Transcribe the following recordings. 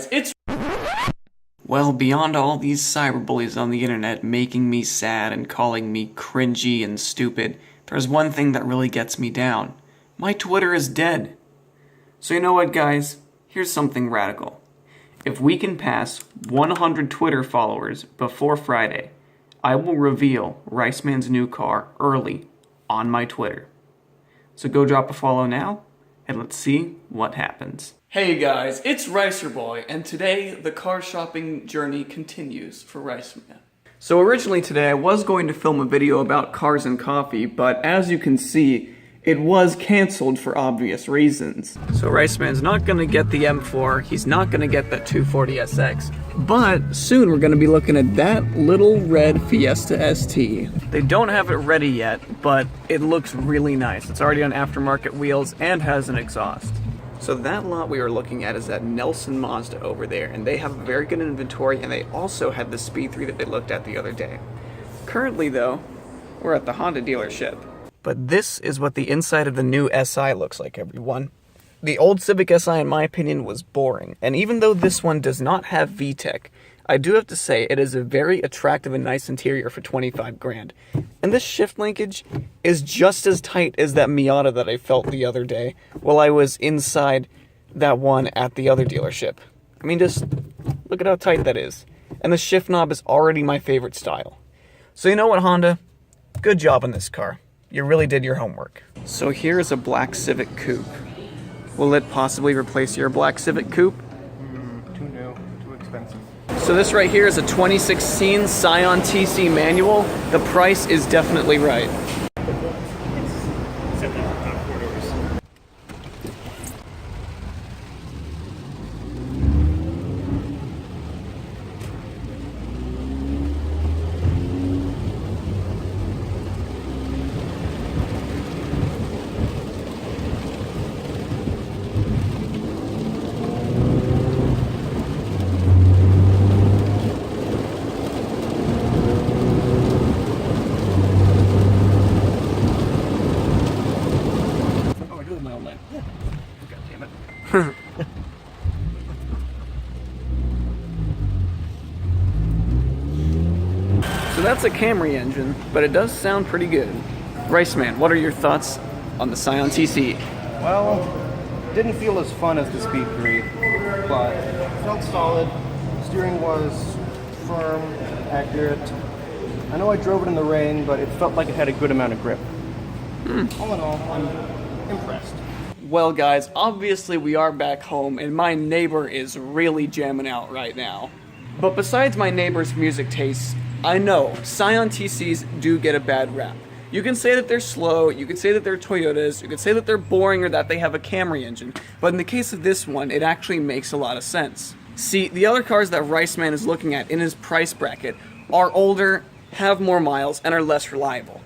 guys, it's... Well, beyond all these cyberbullies on the internet making me sad and calling me cringy and stupid, there's one thing that really gets me down. My Twitter is dead. So you know what, guys? Here's something radical. If we can pass 100 Twitter followers before Friday, I will reveal Riceman's new car early on my Twitter. So go drop a follow now, and let's see what happens. Hey guys, it's ERBOI, and today the car shopping journey continues for Riceman. So originally today I was going to film a video about cars and coffee, but as you can see, it was cancelled for obvious reasons. So Riceman's not gonna get the M4, he's not gonna get that 240SX, but soon we're gonna be looking at that little red Fiesta ST. They don't have it ready yet, but it looks really nice. It's already on aftermarket wheels and has an exhaust. So that lot we were looking at is at Nelson Mazda over there, and they have a very good inventory, and they also had the Speed 3 that they looked at the other day. Currently though, we're at the Honda dealership. But this is what the inside of the new SI looks like, everyone. The old Civic Si, in my opinion, was boring, and even though this one does not have VTEC, I do have to say it is a very attractive and nice interior for 25 grand. And this shift linkage is just as tight as that Miata that I felt the other day while I was inside that one at the other dealership. I mean, just look at how tight that is. And the shift knob is already my favorite style. So you know what, Honda? Good job on this car. You really did your homework. So here is a black Civic Coupe. Will it possibly replace your black Civic Coupe? Too new, too expensive. So this right here is a 2016 Scion TC manual. The price is definitely right. So that's a Camry engine, but it does sound pretty good. Riceman, what are your thoughts on the Scion TC? Well, didn't feel as fun as the Speed 3, but felt solid. Steering was firm, accurate. I know I drove it in the rain, but it felt like it had a good amount of grip. All in all, I'm impressed. Well guys, obviously we are back home and my neighbor is really jamming out right now. But besides my neighbor's music tastes, I know Scion TCs do get a bad rap. You can say that they're slow, you can say that they're Toyotas, you can say that they're boring or that they have a Camry engine, but in the case of this one, it actually makes a lot of sense. See, the other cars that Riceman is looking at in his price bracket are older, have more miles, and are less reliable.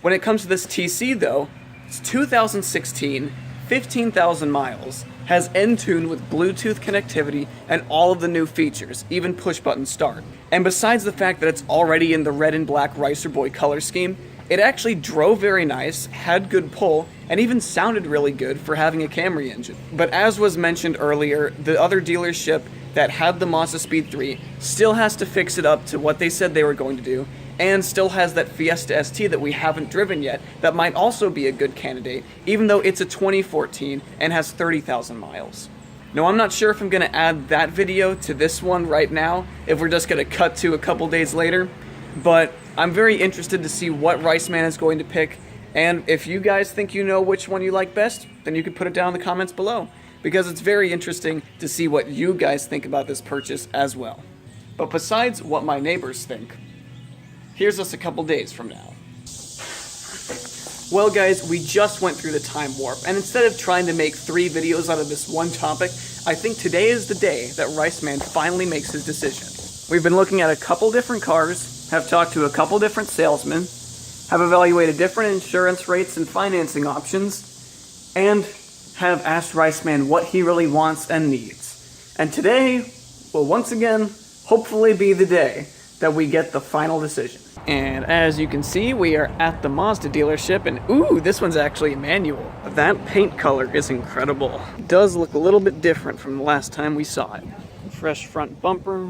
When it comes to this TC though, it's 2016, 15,000 miles, has N-Tune with Bluetooth connectivity and all of the new features, even push-button start. And besides the fact that it's already in the red and black ERBOI color scheme, it actually drove very nice, had good pull, and even sounded really good for having a Camry engine. But as was mentioned earlier, the other dealership that had the Mazda Speed 3 still has to fix it up to what they said they were going to do, and still has that Fiesta ST that we haven't driven yet that might also be a good candidate, even though it's a 2014 and has 30,000 miles. Now, I'm not sure if I'm going to add that video to this one right now, if we're just going to cut to a couple days later, but I'm very interested to see what Riceman is going to pick, and if you guys think you know which one you like best, then you can put it down in the comments below, because it's very interesting to see what you guys think about this purchase as well. But besides what my neighbors think, here's us a couple days from now. Well guys, we just went through the time warp, and instead of trying to make 3 videos out of this one topic, I think today is the day that Riceman finally makes his decision. We've been looking at a couple different cars, have talked to a couple different salesmen, have evaluated different insurance rates and financing options, and have asked Riceman what he really wants and needs. And today will once again hopefully be the day that we get the final decision. And as you can see, we are at the Mazda dealership, and ooh, this one's actually manual. That paint color is incredible. It does look a little bit different from the last time we saw it. fresh front bumper,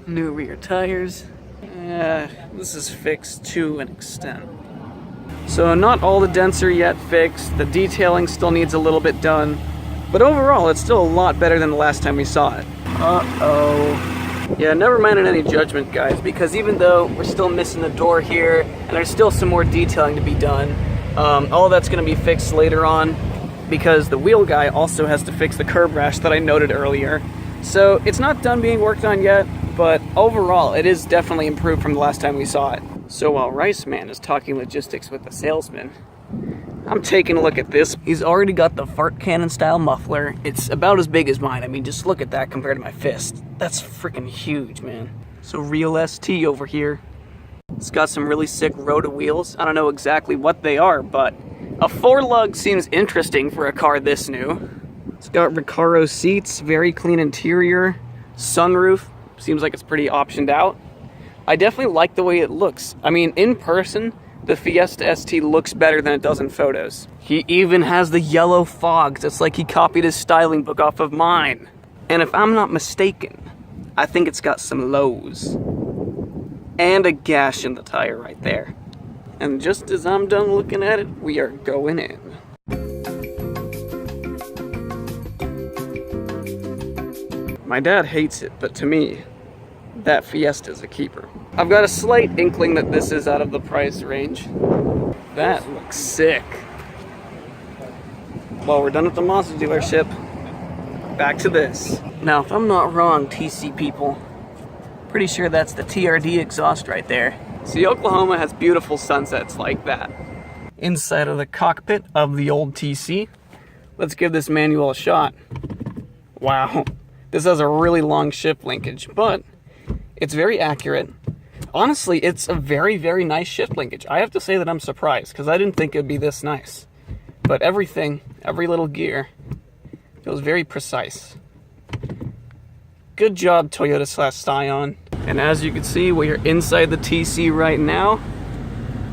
new rear tires. This is fixed to an extent. So not all the dents are yet fixed, the detailing still needs a little bit done, but overall it's still a lot better than the last time we saw it. Uh-oh. Yeah, never mind on any judgment, guys, because even though we're still missing the door here, and there's still some more detailing to be done, all that's going to be fixed later on, because the wheel guy also has to fix the curb rash that I noted earlier. So it's not done being worked on yet, but overall it is definitely improved from the last time we saw it. So while Riceman is talking logistics with the salesman, I'm taking a look at this. He's already got the fart cannon style muffler. It's about as big as mine. I mean, just look at that compared to my fist. That's freaking huge, man. So Real ST over here. It's got some really sick Rota wheels. I don't know exactly what they are, but a 4-lug seems interesting for a car this new. It's got Recaro seats, very clean interior, sunroof. Seems like it's pretty optioned out. I definitely like the way it looks. I mean, in person, the Fiesta ST looks better than it does in photos. He even has the yellow fogs. It's like he copied his styling book off of mine. And if I'm not mistaken, I think it's got some lows. And a gash in the tire right there. And just as I'm done looking at it, we are going in. My dad hates it, but to me, that Fiesta's a keeper. I've got a slight inkling that this is out of the price range. That looks sick. Well, we're done at the Mazda dealership. Back to this. Now, if I'm not wrong, TC people, pretty sure that's the TRD exhaust right there. See, Oklahoma has beautiful sunsets like that. Inside of the cockpit of the old TC. Let's give this manual a shot. Wow, this has a really long shift linkage, but it's very accurate. Honestly, it's a very, very nice shift linkage. I have to say that I'm surprised, because I didn't think it'd be this nice. But everything, every little gear, feels very precise. Good job, Toyota/Scion. And as you can see, we are inside the TC right now,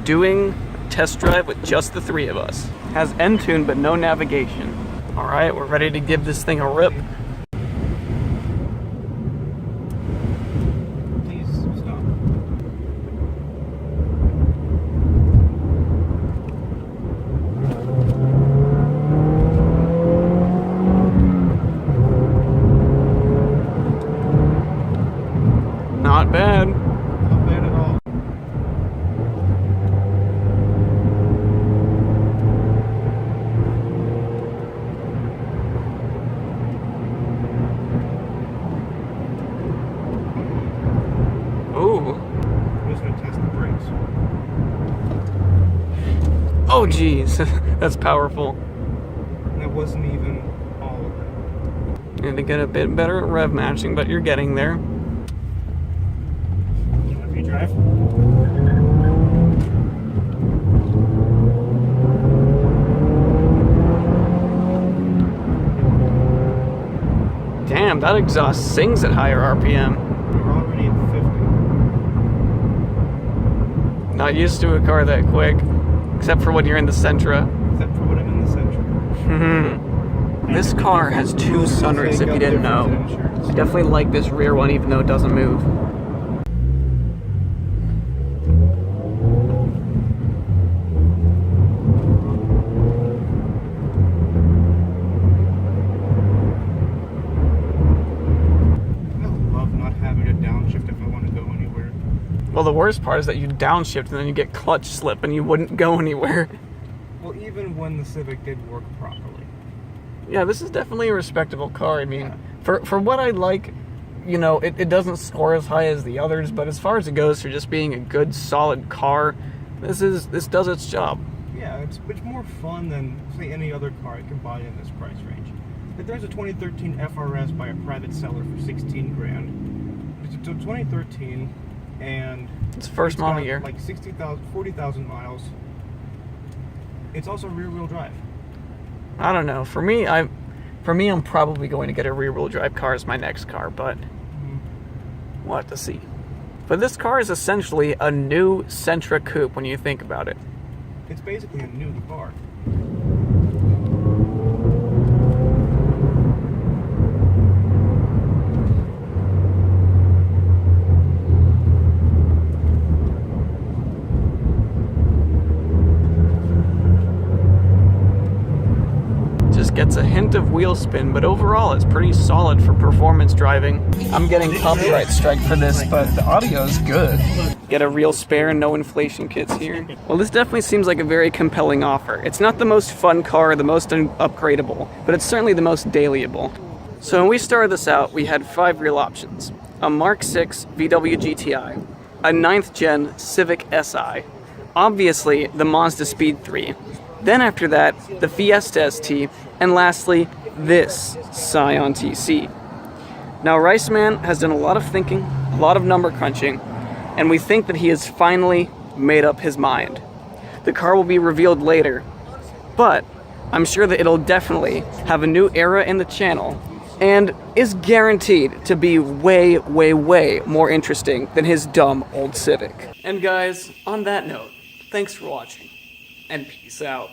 doing a test drive with just the three of us. Has N-Tune, but no navigation. All right, we're ready to give this thing a rip. Not bad. Not bad at all. Ooh. I'm just gonna test the brakes. Oh geez, that's powerful. And that wasn't even all of it. And to get a bit better at rev matching, but you're getting there. Drive. Damn, that exhaust sings at higher RPM. We're already at 50. Not used to a car that quick, except for when you're in the Sentra. Except for when I'm in the Sentra. This car has 2 sunroofs, if you didn't know. I definitely like this rear one, even though it doesn't move. Well, the worst part is that you downshift and then you get clutch slip and you wouldn't go anywhere. Well, even when the Civic did work properly. Yeah, this is definitely a respectable car. I mean, for what I like, you know, it doesn't score as high as the others, but as far as it goes for just being a good, solid car, this does its job. Yeah, it's more fun than, say, any other car you can buy in this price range. If there's a 2013 FRS by a private seller for 16 grand, it's a 2013, and it's first model year, like 40,000 miles. It's also rear-wheel drive. I don't know. For me, I'm probably going to get a rear-wheel drive car as my next car, but we'll have to see. But this car is essentially a new Sentra coupe when you think about it. It's basically a new car. hint of wheel spin, but overall it's pretty solid for performance driving. I'm getting copyright strike for this, but the audio is good. Get a real spare, no inflation kits here. Well, this definitely seems like a very compelling offer. It's not the most fun car, the most upgradable, but it's certainly the most dailyable. So when we started this out, we had 5 real options. A Mark 6 VW GTI, a 9th gen Civic Si, obviously the Mazda Speed 3, then after that, the Fiesta ST, and lastly, this Scion TC. Now, Riceman has done a lot of thinking, a lot of number crunching, and we think that he has finally made up his mind. The car will be revealed later, but I'm sure that it'll definitely have a new era in the channel and is guaranteed to be way, way, way more interesting than his dumb old Civic. And guys, on that note, thanks for watching, and peace out.